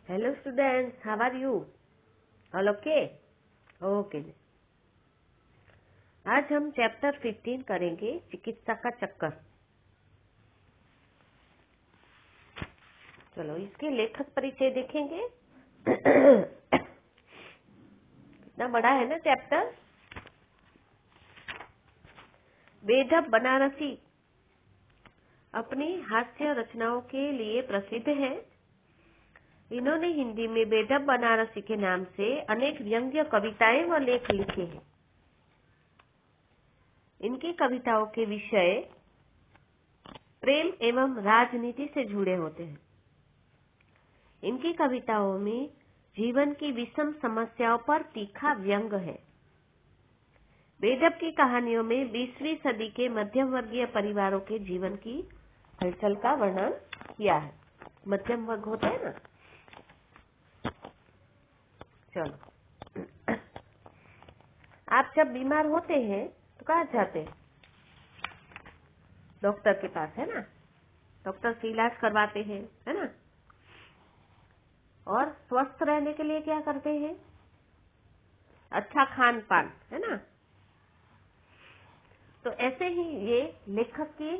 Hello students, how are you? All okay? Okay. आज हम chapter 15 करेंगे, चिकित्सा का चक्कर। चलो इसके लेखक परिचय देखेंगे। कितना बड़ा है ना चैप्टर। बेढब बनारसी अपनी हास्य रचनाओं के लिए प्रसिद्ध है। इन्होंने हिंदी में बेढब बनारसी के नाम से अनेक व्यंग्य कविताएं व लेख लिखे हैं। इनकी कविताओं के विषय प्रेम एवं राजनीति से जुड़े होते हैं। इनकी कविताओं में जीवन की विषम समस्याओं पर तीखा व्यंग है। बेढब की कहानियों में 20वीं सदी के मध्यम वर्गीय परिवारों के जीवन की हलचल का वर्णन किया है। मध्यम वर्ग होता है ना। चलो, आप जब बीमार होते हैं तो कहाँ जाते हैं? डॉक्टर के पास, है ना। डॉक्टर से इलाज करवाते हैं, है ना। और स्वस्थ रहने के लिए क्या करते हैं? अच्छा खान पान, है ना। तो ऐसे ही ये लेखक की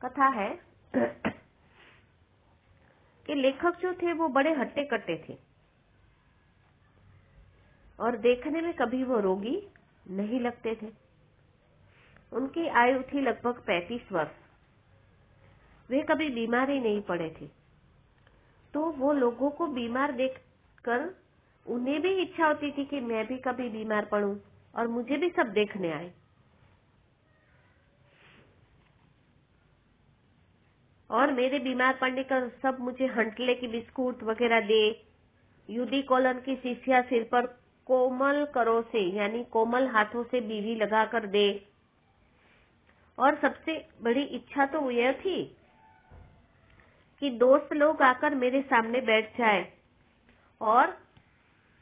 कथा है कि लेखक जो थे वो बड़े हट्टे कट्टे थे और देखने में कभी वो रोगी नहीं लगते थे। उनकी आयु थी लगभग 35 वर्ष। वे कभी बीमार ही नहीं पड़े थे। तो वो लोगों को बीमार देखकर उन्हें भी इच्छा होती थी कि मैं भी कभी बीमार पड़ूं और मुझे भी सब देखने आए। और मेरे बीमार पड़ने का सब मुझे हंटले की बिस्कुट वगैरह दे, यूडी कॉलन की शीशिया सिर पर कोमल करों से यानी कोमल हाथों से बीवी लगाकर दे। और सबसे बड़ी इच्छा तो यह थी कि दोस्त लोग आकर मेरे सामने बैठ जाए और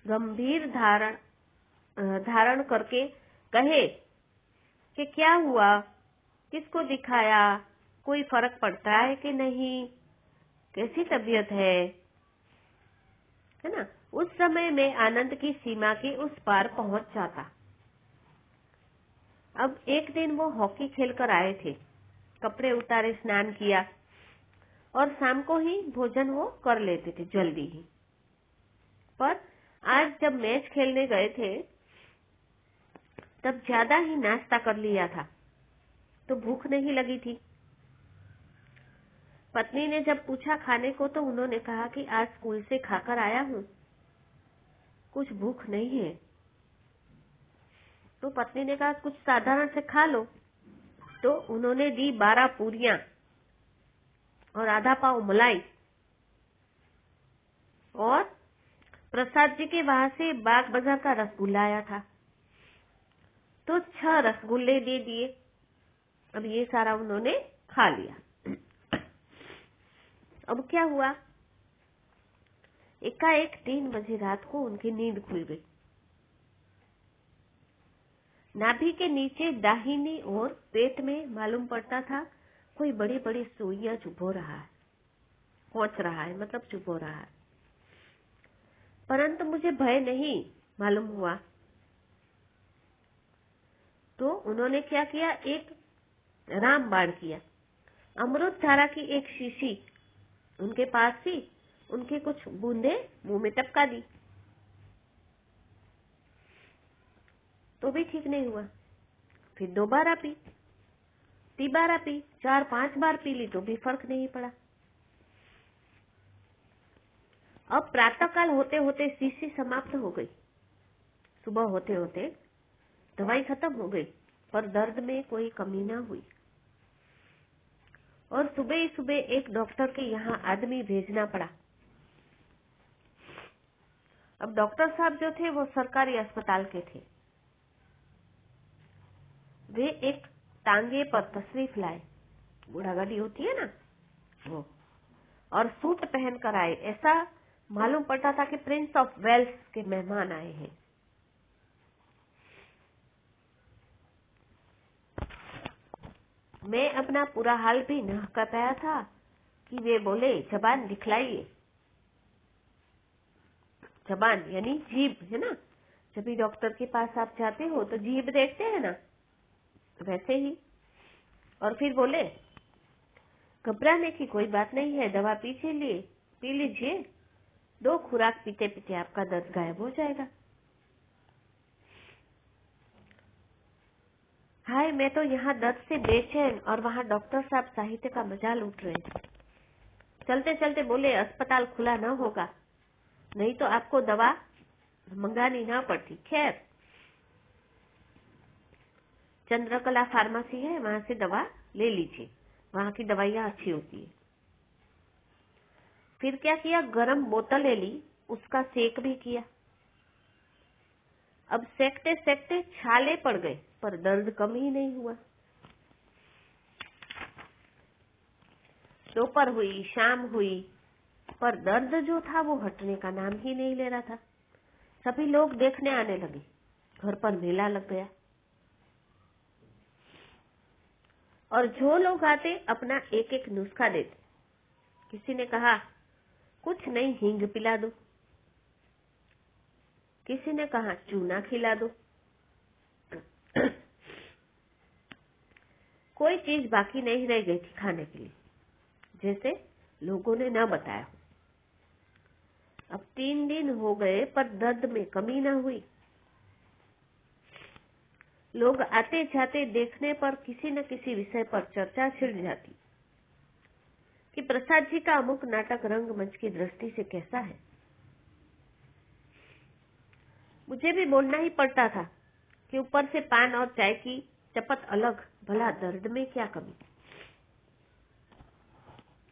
गंभीर धारण करके कहे कि क्या हुआ, किसको दिखाया, कोई फर्क पड़ता है कि नहीं, कैसी तबीयत है ना। उस समय मैं आनंद की सीमा के उस पार पहुंच जाता। अब एक दिन वो हॉकी खेलकर आए थे। कपड़े उतारे, स्नान किया और शाम को ही भोजन वो कर लेते थे जल्दी ही। पर आज जब मैच खेलने गए थे तब ज्यादा ही नाश्ता कर लिया था तो भूख नहीं लगी थी। पत्नी ने जब पूछा खाने को तो उन्होंने कहा कि आज स्कूल से खाकर आया हूँ, कुछ भूख नहीं है। तो पत्नी ने कहा कुछ साधारण से खा लो। तो उन्होंने दी 12 पूरियां और आधा पाव मलाई और प्रसाद जी के वहां से बाग बाजार का रसगुल्ला आया था तो 6 रसगुल्ले दे दिए। अब ये सारा उन्होंने खा लिया। अब क्या हुआ, एकाएक 3 बजे रात को उनकी नींद खुल गई। नाभि के नीचे दाहिनी ओर पेट में मालूम पड़ता था कोई बड़ी बड़ी सुइयां चुभो रहा है, पहुंच रहा है, मतलब चुभो रहा है। परंतु मुझे भय नहीं मालूम हुआ। तो उन्होंने क्या किया, एक रामबाण किया। अमृत धारा की एक शीशी उनके पास थी, उनकी कुछ बूंदे मुंह में टपका दी तो भी ठीक नहीं हुआ। फिर दोबारा पी, तिबारा पी, 4-5 बार पी ली तो भी फर्क नहीं पड़ा। अब प्रातःकाल होते होते शीशी समाप्त हो गई। सुबह होते होते दवाई खत्म हो गई पर दर्द में कोई कमी ना हुई। और सुबह ही सुबह एक डॉक्टर के यहाँ आदमी भेजना पड़ा। अब डॉक्टर साहब जो थे वो सरकारी अस्पताल के थे। वे एक टांगे पर तशरीफ लाए, बूढ़ा गाड़ी होती है ना वो, और सूट पहन कर आए। ऐसा मालूम पड़ता था कि प्रिंस ऑफ वेल्स के मेहमान आए हैं। मैं अपना पूरा हाल भी न कर पाया था कि वे बोले जबान दिखलाइए। जबान यानी जीभ है ना, जब भी डॉक्टर के पास आप जाते हो तो जीभ देखते हैं ना, वैसे ही। और फिर बोले घबराने की कोई बात नहीं है, दवा पी लीजिए, 2 खुराक पीते पीते आपका दर्द गायब हो जाएगा। हाय, मैं तो यहाँ दर्द से बेचैन और वहाँ डॉक्टर साहब साहित्य का मजा लूट रहे हैं। चलते चलते बोले अस्पताल खुला न होगा, नहीं तो आपको दवा मंगानी ना पड़ती। खैर, चंद्रकला फार्मेसी है, वहां से दवा ले लीजिए, वहां की दवाइयाँ अच्छी होती है। फिर क्या किया, गरम बोतल ले ली, उसका सेक भी किया। अब सेकते सेकते छाले पड़ गए, पर दर्द कम ही नहीं हुआ। दोपहर हुई, शाम हुई, पर दर्द जो था वो हटने का नाम ही नहीं ले रहा था। सभी लोग देखने आने लगे, घर पर मेला लग गया। और जो लोग आते अपना एक एक नुस्खा देते। किसी ने कहा कुछ नहीं, हींग पिला दो, किसी ने कहा चूना खिला दो। कोई चीज बाकी नहीं रह गई थी खाने के लिए, जैसे लोगों ने न बताया हो। अब 3 दिन हो गए पर दर्द में कमी न हुई। लोग आते जाते देखने पर किसी न किसी विषय पर चर्चा छिड़ जाती कि प्रसाद जी का अमुक नाटक रंगमंच की दृष्टि से कैसा है। मुझे भी बोलना ही पड़ता था कि ऊपर से पान और चाय की चपत अलग, भला दर्द में क्या कमी।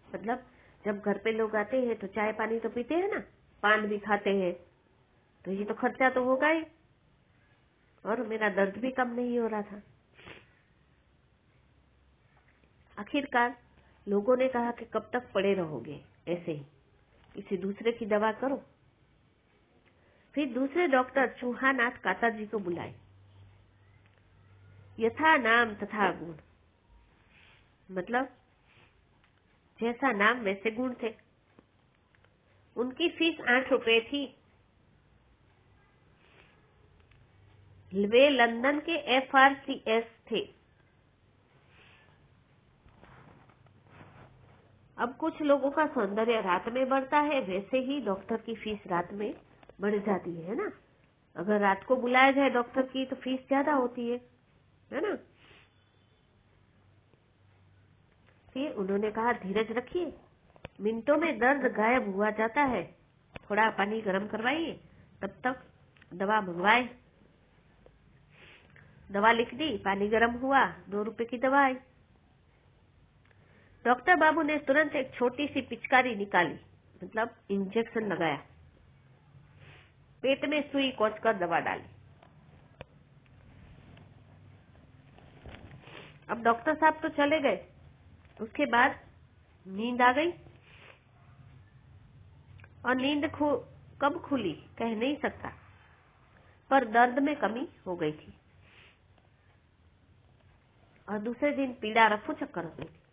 मतलब जब घर पे लोग आते हैं तो चाय पानी तो पीते हैं ना, पान भी खाते हैं, तो ये तो खर्चा तो होगा ही। और मेरा दर्द भी कम नहीं हो रहा था। आखिरकार लोगों ने कहा कि कब तक पड़े रहोगे ऐसे ही, किसी दूसरे की दवा करो। फिर दूसरे डॉक्टर चूहानाथ कातर जी को बुलाए। यथा नाम तथा गुण, मतलब जैसा नाम वैसे गुण थे। उनकी फीस 8 रुपए थी। वे लंदन के FRCS थे। अब कुछ लोगों का सौंदर्य रात में बढ़ता है, वैसे ही डॉक्टर की फीस रात में बढ़ जाती है ना। अगर रात को बुलाया जाए डॉक्टर की तो फीस ज्यादा होती है ना। फिर उन्होंने कहा धीरज रखिए, मिनटों में दर्द गायब हुआ जाता है, थोड़ा पानी गर्म करवाइए, तब तक दवा मंगवाए। दवा लिख दी, पानी गर्म हुआ, 2 रुपए की दवा आई। डॉक्टर बाबू ने तुरंत एक छोटी सी पिचकारी निकाली, मतलब इंजेक्शन लगाया, पेट में सुई कोचकर दवा डाली। अब डॉक्टर साहब तो चले गए। उसके बाद नींद आ गई, और नींद कब खुली कह नहीं सकता, पर दर्द में कमी हो गई थी। और दूसरे दिन पीड़ा रफू चक्कर हो गई थी।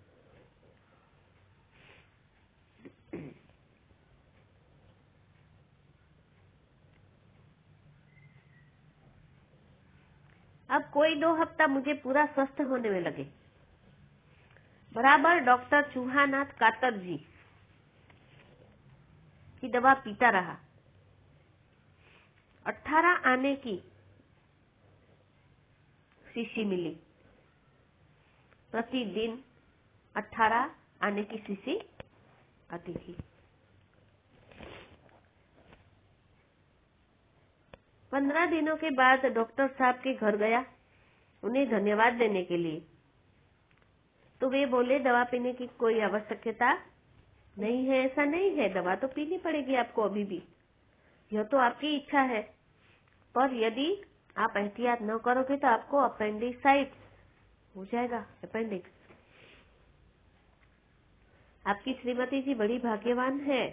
अब कोई 2 हफ्ता मुझे पूरा स्वस्थ होने में लगे। बराबर डॉक्टर चूहानाथ कातर जी की दवा पीता रहा। 18 आने की शीशी मिली, प्रतिदिन 18 आने की शीशी आती थी। 15 दिनों के बाद डॉक्टर साहब के घर गया उन्हें धन्यवाद देने के लिए, तो वे बोले दवा पीने की कोई आवश्यकता नहीं है। ऐसा नहीं है, दवा तो पीनी पड़ेगी आपको अभी भी, यह तो आपकी इच्छा है, पर यदि आप एहतियात न करोगे तो आपको अपेंडिसाइटिस हो जाएगा। अपेंडिक्स। आपकी श्रीमती जी बड़ी भाग्यवान है।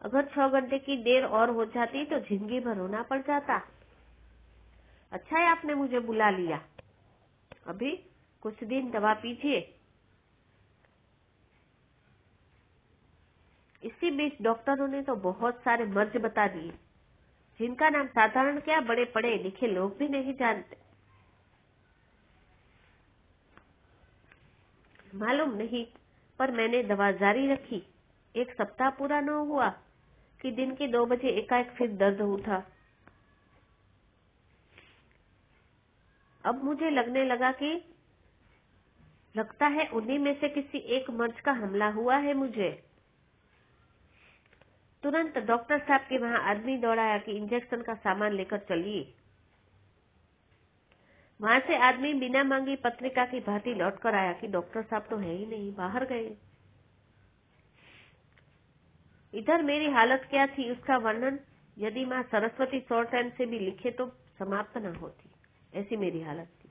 अगर 6 घंटे की देर और हो जाती तो जिंदगी भर रोना पड़ जाता। अच्छा है आपने मुझे बुला लिया, अभी कुछ दिन दवा पीजिए। इस इसी बीच डॉक्टरों ने तो बहुत सारे मर्ज बता दिए जिनका नाम साधारण क्या बड़े पढ़े लिखे लोग भी नहीं जानते। मालूम नहीं, पर मैंने दवा जारी रखी। 1 सप्ताह पूरा न हुआ कि दिन के 2 बजे एकाएक फिर दर्द उठा। अब मुझे लगने लगा कि लगता है उन्हीं में से किसी एक मर्ज का हमला हुआ है मुझे। तुरंत डॉक्टर साहब के वहां आदमी दौड़ाया कि इंजेक्शन का सामान लेकर चलिए। वहां से आदमी बिना मांगी पत्रिका की भांति लौट कर आया कि डॉक्टर साहब तो है ही नहीं, बाहर गए। इधर मेरी हालत क्या थी उसका वर्णन यदि माँ सरस्वती शॉर्ट हैंड से भी लिखे तो समाप्त न होती, ऐसी मेरी हालत थी।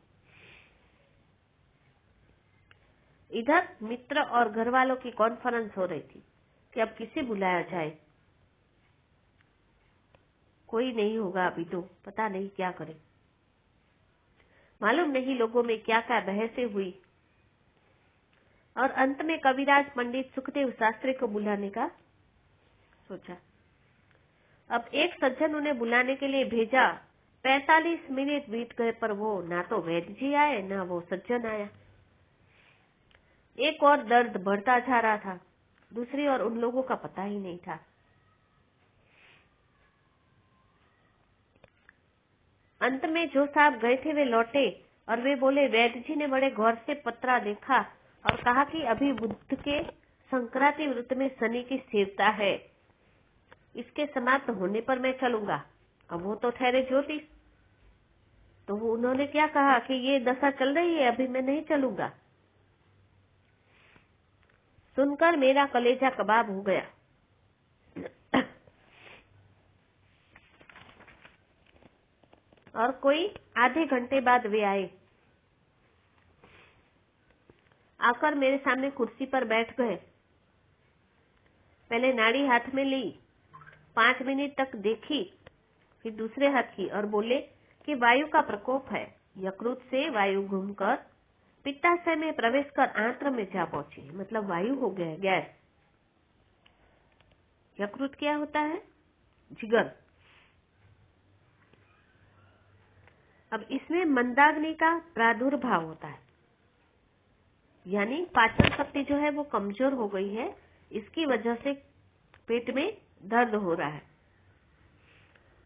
इधर मित्र और घर वालों की कॉन्फ्रेंस हो रही थी कि अब किसे बुलाया जाए। कोई नहीं होगा अभी तो, पता नहीं क्या करें। मालूम नहीं लोगों में क्या क्या बहसें हुई और अंत में कविराज पंडित सुखदेव शास्त्री को बुलाने का सोचा। अब एक सज्जन उन्हें बुलाने के लिए भेजा। 45 मिनट बीत गए पर वो ना तो वैद्य जी आए ना वो सज्जन आया। एक और दर्द बढ़ता जा रहा था, दूसरी और उन लोगों का पता ही नहीं था। अंत में जो साहब गए थे वे लौटे और वे बोले वैद्य जी ने बड़े गौर से पत्रा देखा और कहा कि अभी बुध के संक्रांति व्रत में शनि की स्थिरता है, इसके समाप्त होने पर मैं चलूंगा। अब वो तो ठहरे ज्योतिष, तो उन्होंने क्या कहा कि ये दशा चल रही है, अभी मैं नहीं चलूंगा। सुनकर मेरा कलेजा कबाब हो गया। और कोई आधे घंटे बाद वे आए, आकर मेरे सामने कुर्सी पर बैठ गए। पहले नाड़ी हाथ में ली, 5 मिनट तक देखी, फिर दूसरे हाथ की और बोले कि वायु का प्रकोप है। यकृत से वायु घूमकर पित्ताशय में प्रवेश कर आंत्र में जा पहुंची, मतलब वायु हो गया गैस। यकृत क्या होता है? जिगर। अब इसमें मंदाग्नि का प्रादुर्भाव होता है, यानी पाचन शक्ति जो है वो कमजोर हो गई है, इसकी वजह से पेट में दर्द हो रहा है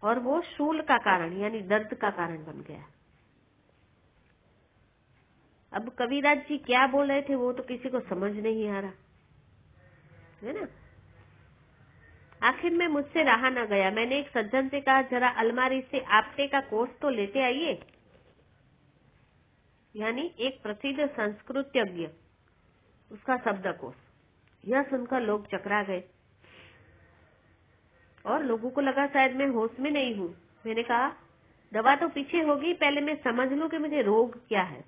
और वो शूल का कारण यानी दर्द का कारण बन गया। अब कविराज जी क्या बोल रहे थे वो तो किसी को समझ नहीं आ रहा है ना। आखिर में मुझसे रहा न गया। मैंने एक सज्जन से कहा जरा अलमारी से आपटे का कोष तो लेते आइए, यानी एक प्रसिद्ध संस्कृतज्ञ उसका शब्दकोश। यह सुनकर लोग चकरा गए और लोगों को लगा शायद मैं होश में नहीं हूँ। मैंने कहा दवा तो पीछे होगी, पहले मैं समझ लूं कि मुझे रोग क्या है।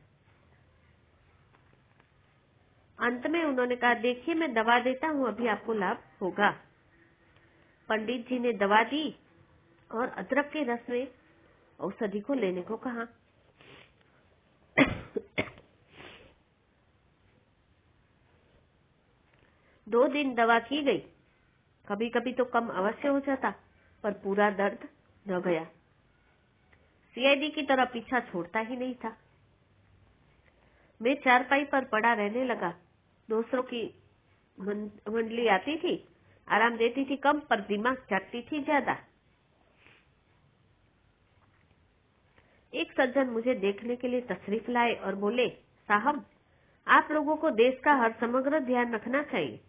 अंत में उन्होंने कहा देखिए मैं दवा देता हूँ, अभी आपको लाभ होगा। पंडित जी ने दवा दी और अदरक के रस में औषधि को लेने को कहा। 2 दिन दवा की गई, कभी कभी तो कम अवश्य हो जाता, पर पूरा दर्द न गया। सीआईडी की तरह पीछा छोड़ता ही नहीं था। मैं चारपाई पर पड़ा रहने लगा। दूसरों की मंडली आती थी, आराम देती थी कम, पर दिमाग चाटती थी ज्यादा। एक सज्जन मुझे देखने के लिए तशरीफ लाए और बोले साहब आप लोगों को देश का हर समग्र ध्यान रखना चाहिए।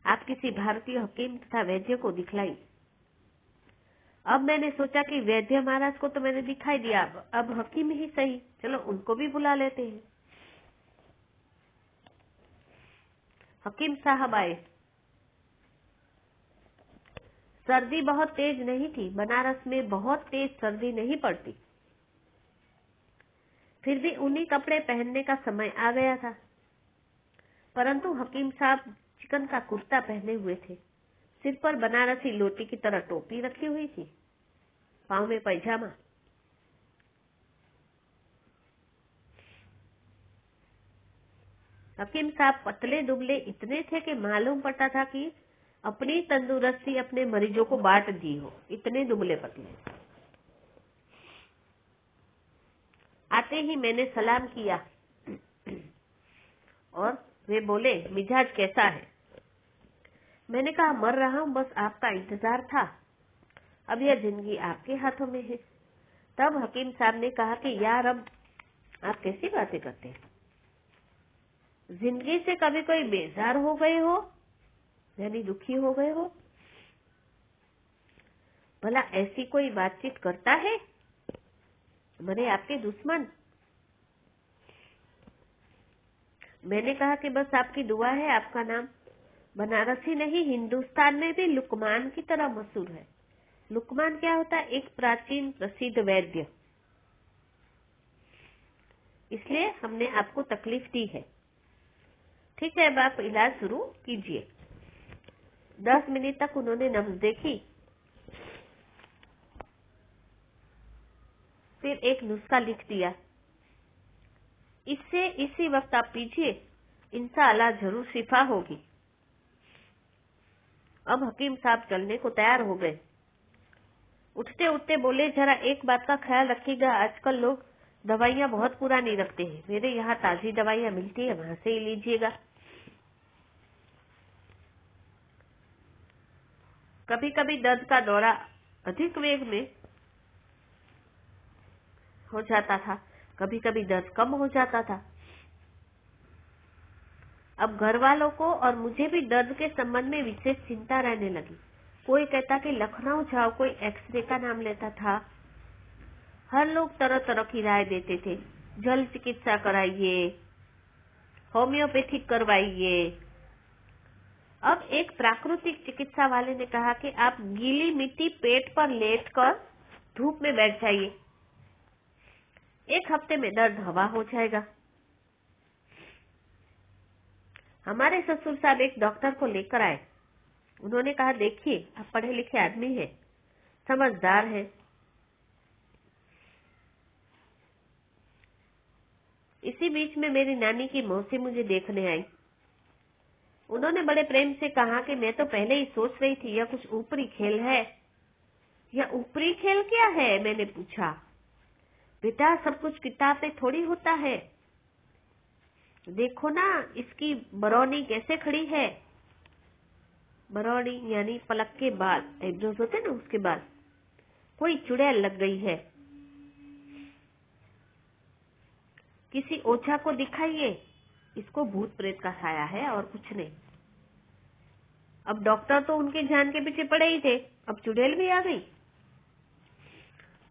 आप किसी भारतीय हकीम तथा वैद्य को दिखलाई। अब मैंने सोचा कि वैद्य महाराज को तो मैंने दिखाई दिया, अब हकीम ही सही, चलो उनको भी बुला लेते हैं। हकीम साहब आए। सर्दी बहुत तेज नहीं थी, बनारस में बहुत तेज सर्दी नहीं पड़ती, फिर भी ऊनी कपड़े पहनने का समय आ गया था। परंतु हकीम साहब चिकन का कुर्ता पहने हुए थे, सिर पर बनारसी लोटी की तरह टोपी रखी हुई थी, पांव में पैजामा। हकीम साहब पतले दुबले इतने थे कि मालूम पड़ता था कि अपनी तंदुरुस्ती अपने मरीजों को बांट दी हो, इतने दुबले पतले। आते ही मैंने सलाम किया और वे बोले, मिजाज कैसा है? मैंने कहा, मर रहा हूं, बस आपका इंतजार था। अब यह जिंदगी आपके हाथों में है। तब हकीम साहब ने कहा कि यार, अब आप कैसी बातें करते हैं? जिंदगी से कभी कोई बेजार हो गए हो, यानी दुखी हो गए हो? भला ऐसी कोई बातचीत करता है? मरे आपके दुश्मन। मैंने कहा कि बस आपकी दुआ है, आपका नाम बनारस ही नहीं हिंदुस्तान में भी लुकमान की तरह मशहूर है। लुकमान क्या होता है? एक प्राचीन प्रसिद्ध वैद्य। इसलिए हमने आपको तकलीफ दी है। ठीक है, अब आप इलाज शुरू कीजिए। 10 मिनट तक उन्होंने नब्ज देखी, फिर एक नुस्खा लिख दिया, इससे इसी वक्त आप पीजिए, इंशाअल्लाह जरूर शिफा होगी। अब हकीम साहब चलने को तैयार हो गए। उठते उठते बोले, जरा एक बात का ख्याल रखिएगा, आजकल लोग दवाइयाँ बहुत पुरानी रखते हैं। मेरे यहाँ ताजी दवाइयाँ मिलती है, वहां से ही लीजिएगा। कभी कभी दर्द का दौरा अधिक वेग में हो जाता था, कभी कभी दर्द कम हो जाता था। अब घर वालों को और मुझे भी दर्द के संबंध में विशेष चिंता रहने लगी। कोई कहता कि लखनऊ जाओ, कोई एक्सरे का नाम लेता था। हर लोग तरह तरह की राय देते थे, जल चिकित्सा कराइए, होम्योपैथिक करवाइए। अब एक प्राकृतिक चिकित्सा वाले ने कहा कि आप गीली मिट्टी पेट पर लेटकर धूप में बैठ जाइए, 1 हफ्ते में दर्द हवा हो जाएगा। हमारे ससुर साहब एक डॉक्टर को लेकर आए। उन्होंने कहा, देखिए, आप पढ़े लिखे आदमी हैं, समझदार हैं। इसी बीच में मेरी नानी की मौसी मुझे देखने आई। उन्होंने बड़े प्रेम से कहा कि मैं तो पहले ही सोच रही थी, यह कुछ ऊपरी खेल है। यह ऊपरी खेल क्या है? मैंने पूछा। बेटा, सब कुछ किताब में थोड़ी होता है। देखो ना, इसकी बरौनी कैसे खड़ी है। बरौनी यानी पलक के बाल, आईब्रोज होते ना, उसके बाल। कोई चुड़ैल लग गई है। किसी ओझा को दिखाइए, इसको भूत प्रेत का साया है और कुछ नहीं। अब डॉक्टर तो उनके जान के पीछे पड़े ही थे, अब चुड़ैल भी आ गई।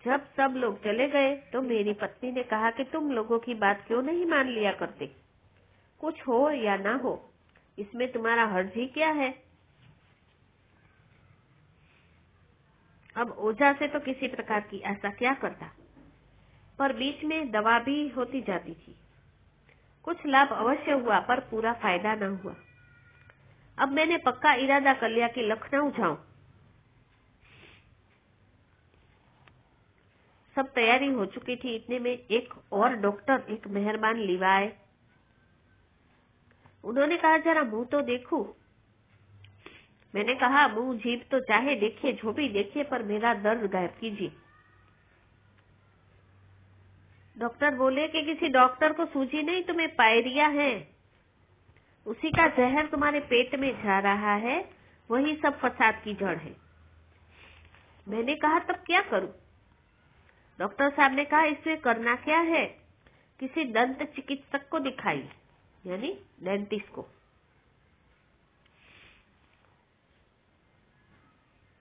जब सब लोग चले गए तो मेरी पत्नी ने कहा कि तुम लोगों की बात क्यों नहीं मान लिया करते? कुछ हो या ना हो, इसमें तुम्हारा हर्ज ही क्या है? अब ओझा से तो किसी प्रकार की आशा क्या करता, पर बीच में दवा भी होती जाती थी। कुछ लाभ अवश्य हुआ, पर पूरा फायदा न हुआ। अब मैंने पक्का इरादा कर लिया कि लखनऊ जाऊं। सब तैयारी हो चुकी थी, इतने में एक और डॉक्टर, एक मेहरबान लीवा आए। उन्होंने कहा, जरा मुंह तो देखूं। मैंने कहा, मुंह जीभ तो चाहे देखिए, जो भी देखिए, पर मेरा दर्द गायब कीजिए। डॉक्टर बोले कि किसी डॉक्टर को सूझी नहीं, तुम्हें पायरिया है, उसी का जहर तुम्हारे पेट में जा रहा है, वही सब फसाद की जड़ है। मैंने कहा, तब क्या करूं? डॉक्टर साहब ने कहा, इसमें करना क्या है, किसी दंत चिकित्सक को दिखाइए, यानी डेंटिस्ट को।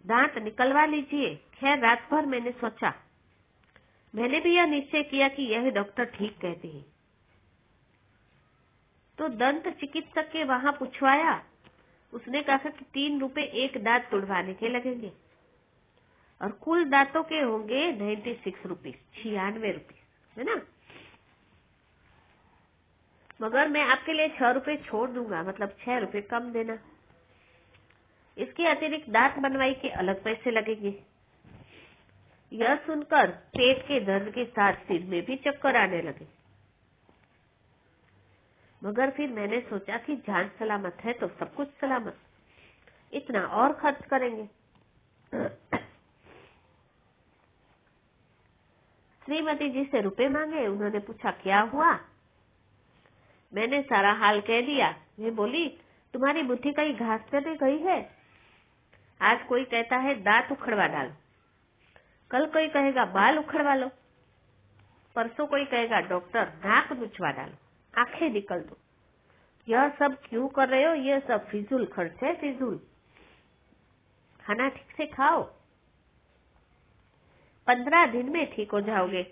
दांत निकलवा लीजिए। खैर, रात भर मैंने सोचा। मैंने भी यह निश्चय किया कि यह डॉक्टर ठीक कहते हैं। तो दंत चिकित्सक के वहां पूछवाया। उसने कहा कि 3 रुपए एक दांत तुड़वाने के लगेंगे और कुल दांतों के होंगे 96 रुपीज, 96 रुपीज, है ना। मगर मैं आपके लिए 6 रुपए छोड़ दूंगा, मतलब 6 रुपए कम देना। इसके अतिरिक्त दांत बनवाई के अलग पैसे लगेंगे। यह सुनकर पेट के दर्द के साथ सिर में भी चक्कर आने लगे। मगर फिर मैंने सोचा कि जान सलामत है तो सब कुछ सलामत। इतना और खर्च करेंगे। श्रीमती जी से रुपए मांगे। उन्होंने पूछा क्या हुआ? मैंने सारा हाल कह दिया। वे बोली, तुम्हारी बुद्धि कहीं घास चढ़ने गई है? आज कोई कहता है दांत उखड़वा डालो, कल कोई कहेगा बाल उखड़वा लो, परसों कोई कहेगा डॉक्टर नाक नुचवा डालो, आंखें निकल दो। यह सब क्यों कर रहे हो? यह सब फिजूल खर्च है, फिजूल। खाना ठीक से खाओ, 15 दिन में ठीक हो जाओगे।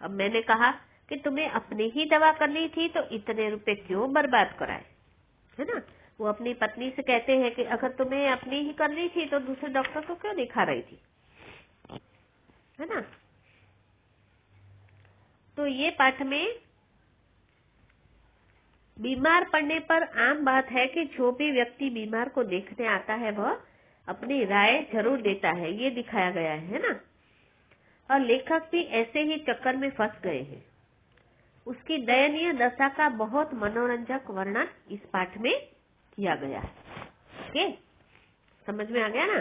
अब मैंने कहा कि तुम्हें अपनी ही दवा करनी थी तो इतने रुपए क्यों बर्बाद कराए, है ना। वो अपनी पत्नी से कहते हैं कि अगर तुम्हें अपनी ही करनी थी तो दूसरे डॉक्टर को क्यों दिखा रही थी, है ना। तो ये पाठ में बीमार पड़ने पर आम बात है कि जो भी व्यक्ति बीमार को देखने आता है वह अपनी राय जरूर देता है, ये दिखाया गया है ना। और लेखक भी ऐसे ही चक्कर में फंस गए हैं। उसकी दयनीय दशा का बहुत मनोरंजक वर्णन इस पाठ में किया गया है। ओके, समझ में आ गया ना।